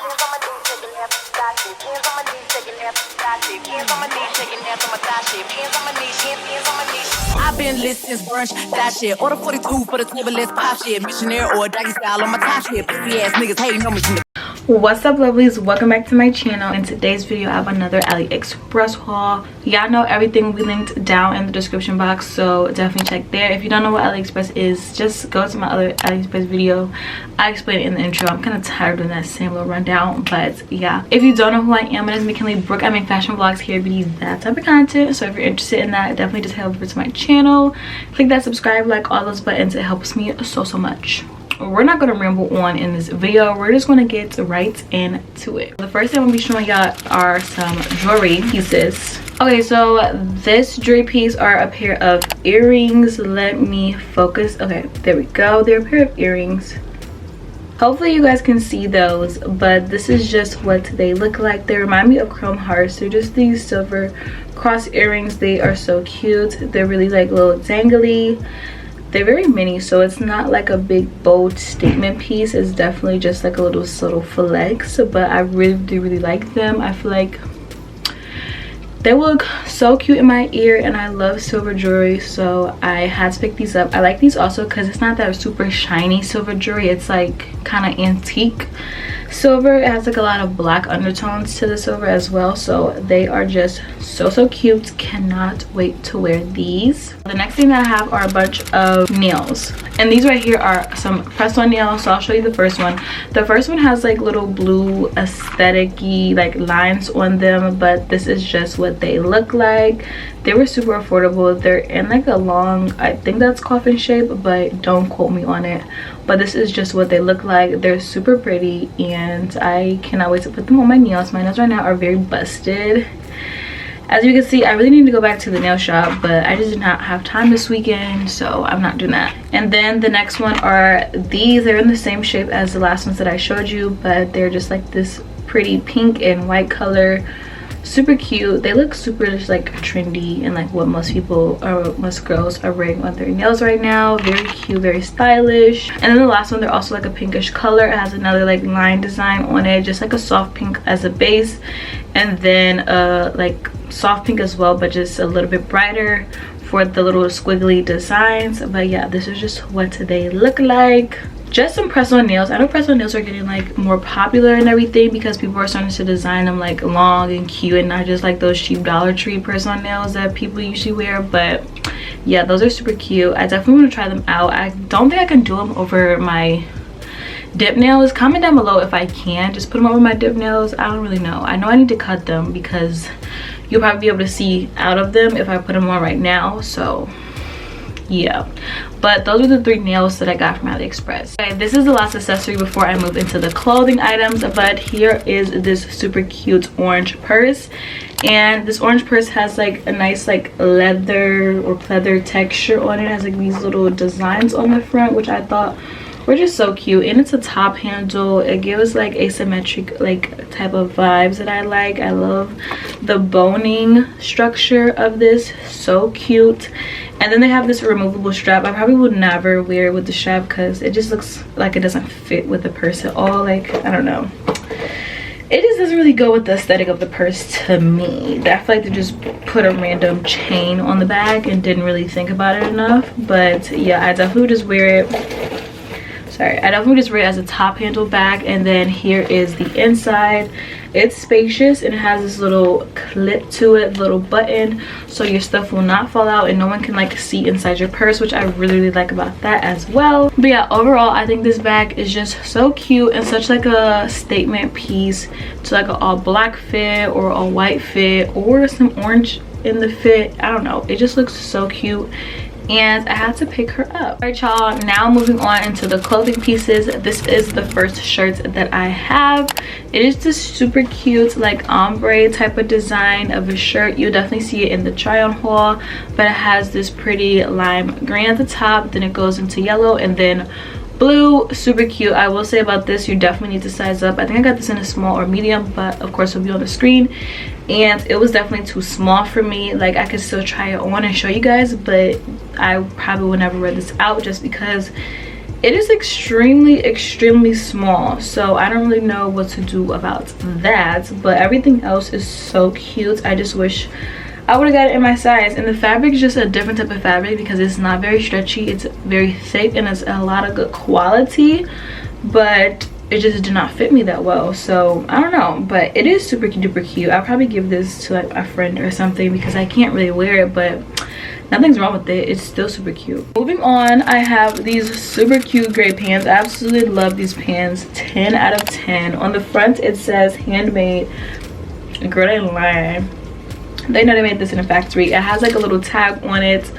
I've been lit since brunch, that shit. Order 42 for the table, let's pop shit. Missionaire or doggy style on my top shit. Pussy ass niggas hating on me from the. What's up, lovelies? Welcome back to my channel. In today's video, I have another Aliexpress haul. Y'all know everything we linked down in the description box, so definitely check there. If you don't know what Aliexpress is, just go to my other Aliexpress video. I explained it in the intro. I'm kind of tired of that same little rundown, but yeah. If you don't know who I am, my name is MCKINLEE Brooke. I make fashion vlogs, hair, beauty, that type of content. So if you're interested in that, definitely just head over to my channel. Click that subscribe, like all those buttons. It helps me so much. We're not gonna ramble on in this video. We're just gonna get right into it. The first thing I'm gonna be showing y'all are some jewelry pieces. Okay, so this jewelry piece are a pair of earrings. Let me focus. Okay, there we go. They're a pair of earrings. Hopefully you guys can see those, but this is just what they look like. They remind me of chrome hearts. They're just these silver cross earrings. They are so cute. They're really like little dangly. They're very mini, so it's not like a big bold statement piece. It's definitely just like a little subtle flex, but I really like them. I feel like they look so cute in my ear, and I love silver jewelry, so I had to pick these up. I like these also because it's not that super shiny silver jewelry. It's like kind of antique silver. It has like a lot of black undertones to the silver as well, so they are just so cute. Cannot wait to wear these. The next thing that I have are a bunch of nails, and these right here are some press-on nails. So I'll show you the first one. The first one has like little blue aesthetic-y like lines on them, but this is just what they look like. They were super affordable. They're in like a long, I think that's coffin shape, but don't quote me on it. But this is just what they look like. They're super pretty, and I cannot wait to put them on my nails. My nails right now are very busted. As you can see, I really need to go back to the nail shop, but I just did not have time this weekend, so I'm not doing that. And then the next one are these. They're in the same shape as the last ones that I showed you, but they're just like this pretty pink and white color. Super cute. They look super just like trendy and like what most people or most girls are wearing on their nails right now. Very cute, very stylish. And then the last one, they're also like a pinkish color. It has another like line design on it, just like a soft pink as a base, and then like soft pink as well, but just a little bit brighter for the little squiggly designs. But yeah, this is just what they look like. Just some press-on nails. I know press-on nails are getting like more popular and everything because people are starting to design them like long and cute and not just like those cheap Dollar Tree press-on nails that people usually wear. But yeah, those are super cute. I definitely want to try them out. I don't think I can do them over my dip nails. Comment down below if I can just put them over my dip nails. I don't really know. I know I need to cut them because you'll probably be able to see out of them if I put them on right now. So yeah, but those are the 3 nails that I got from Aliexpress. Okay, this is the last accessory before I move into the clothing items, but here is this super cute orange purse. And this orange purse has like a nice like leather or pleather texture on it. It has like these little designs on the front, which I thought were just so cute. And it's a top handle. It gives like asymmetric like type of vibes that I like. I love the boning structure of this. So cute. And then they have this removable strap. I probably would never wear it with the strap because it just looks like it doesn't fit with the purse at all. Like, I don't know, it just doesn't really go with the aesthetic of the purse to me. I feel like they just put a random chain on the bag and didn't really think about it enough. But yeah, I definitely just wear it. Sorry, I definitely just wear it as a top handle bag. And then here is the inside. It's spacious and it has this little clip to it, little button, so your stuff will not fall out and no one can like see inside your purse, which I really like about that as well. But yeah, overall I think this bag is just so cute and such like a statement piece to like an all black fit or all white fit or some orange in the fit. I don't know, it just looks so cute and I had to pick her up. All right, y'all, now moving on into the clothing pieces. This is the first shirt that I have. It is this super cute like ombre type of design of a shirt. You'll definitely see it in the try on haul, but it has this pretty lime green at the top, then it goes into yellow and then blue. Super cute. I will say about this, you definitely need to size up. I think I got this in a small or medium, but of course it'll be on the screen, and it was definitely too small for me. Like, I could still try it on and show you guys, but I probably will never wear this out just because it is extremely small, so I don't really know what to do about that, but everything else is so cute. I just wish I would have got it in my size. And the fabric is just a different type of fabric because it's not very stretchy, it's very thick, and it's a lot of good quality, but it just did not fit me that well. So I don't know, but it is super duper cute. I'll probably give this to like a friend or something because I can't really wear it, but nothing's wrong with it. It's still super cute. Moving on, I have these super cute gray pants. I absolutely love these pants. 10 out of 10. On the front it says handmade. Girl, they lying. They know they made this in a factory. It has like a little tag on it.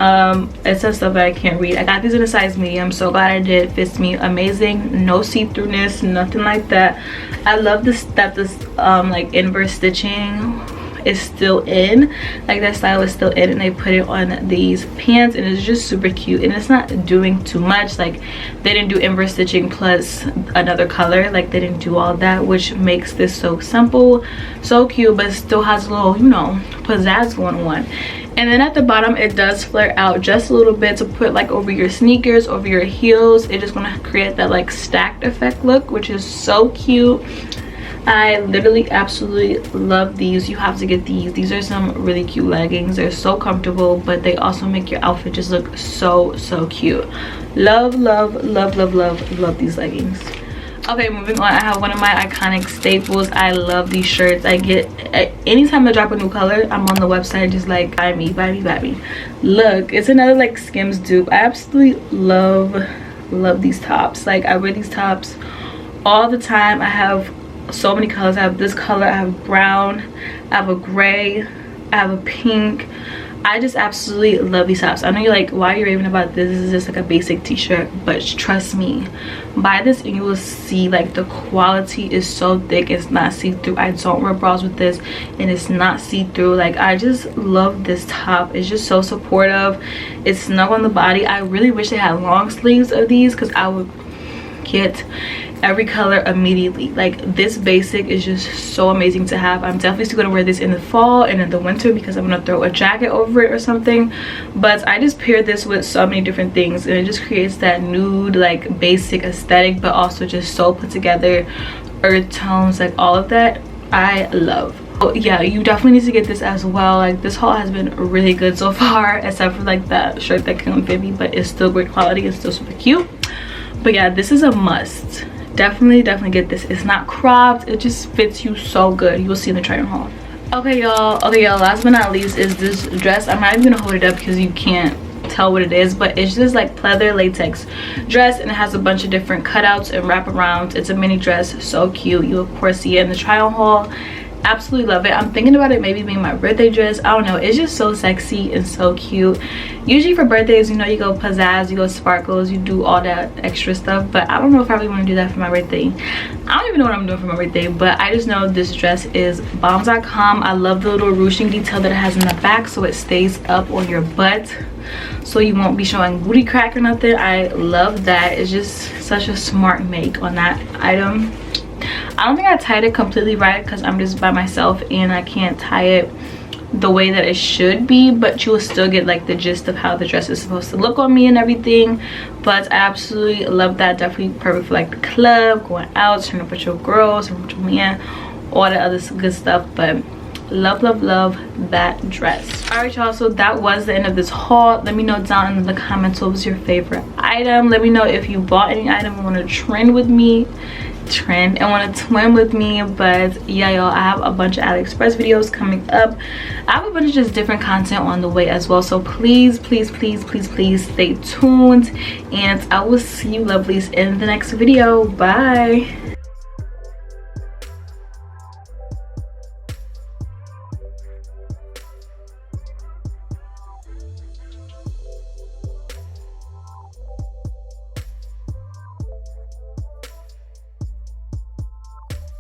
It says stuff that I can't read. I got these in a size medium, so glad I did. Fits me amazing. No see-throughness, nothing like that. I love this that this like inverse stitching is still in, like that style is still in, and they put it on these pants, and it's just super cute, and it's not doing too much. Like they didn't do inverse stitching plus another color, like they didn't do all that, which makes this so simple, so cute, but it still has a little, you know, pizzazz going on. And then at the bottom it does flare out just a little bit to put like over your sneakers, over your heels. It's just gonna create that like stacked effect look, which is so cute. I literally absolutely love these. You have to get these. These are some really cute leggings. They're so comfortable, but they also make your outfit just look so cute. Love these leggings. Okay, moving on, I have one of my iconic staples. I love these shirts. I get anytime I drop a new color, I'm on the website just like buy me. Look, it's another like Skims dupe. I absolutely love these tops. Like I wear these tops all the time. I have so many colors. I have this color, I have brown, I have a gray, I have a pink. I just absolutely love these tops. I know you're like, why are you raving about this? This is just like a basic t-shirt, but trust me, buy this and you will see like the quality is so thick. It's not see-through. I don't wear bras with this and it's not see-through. Like I just love this top. It's just so supportive. It's snug on the body. I really wish they had long sleeves of these because I would get every color immediately. Like this basic is just so amazing to have. I'm definitely still gonna wear this in the fall and in the winter because I'm gonna throw a jacket over it or something, but I just pair this with so many different things and it just creates that nude like basic aesthetic, but also just so put together, earth tones, like all of that I love. So yeah, you definitely need to get this as well. Like this haul has been really good so far, except for like that shirt that couldn't fit me, but it's still great quality. It's still super cute. But yeah, this is a must. Definitely get this. It's not cropped, it just fits you so good. You will see in the try on haul. Okay y'all, last but not least is this dress. I'm not even gonna hold it up because you can't tell what it is, but it's just like pleather latex dress, and it has a bunch of different cutouts and wraparounds. It's a mini dress, so cute. You of course see it in the try on haul. Absolutely love it. I'm thinking about it maybe being my birthday dress. I don't know, it's just so sexy and so cute. Usually for birthdays, you know, you go pizzazz, you go sparkles, you do all that extra stuff, but I don't know if I really want to do that for my birthday. I don't even know what I'm doing for my birthday, but I just know this dress is bomb.com. I love the little ruching detail that it has in the back, so it stays up on your butt so you won't be showing booty crack or nothing. I love that. It's just such a smart make on that item. I don't think I tied it completely right because I'm just by myself and I can't tie it the way that it should be, but you will still get like the gist of how the dress is supposed to look on me and everything. But I absolutely love that. Definitely perfect for like the club, going out, turning up with your girls, turning up with your man, all the other good stuff. But love that dress. All right y'all, so that was the end of this haul. Let me know down in the comments what was your favorite item. Let me know if you bought any item and want to trend with me and want to twin with me. But yeah y'all, I have a bunch of Aliexpress videos coming up. I have a bunch of just different content on the way as well, so please stay tuned, and I will see you lovelies in the next video. Bye.